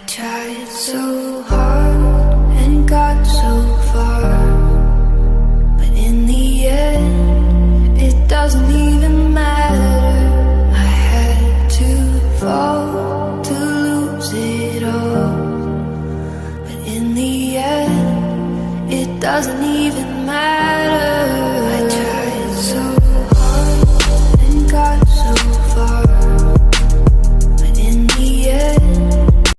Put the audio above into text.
tried so hard and got so far, but in the end, it doesn't even matter. I had to fall to lose it all, but in the end, it doesn't even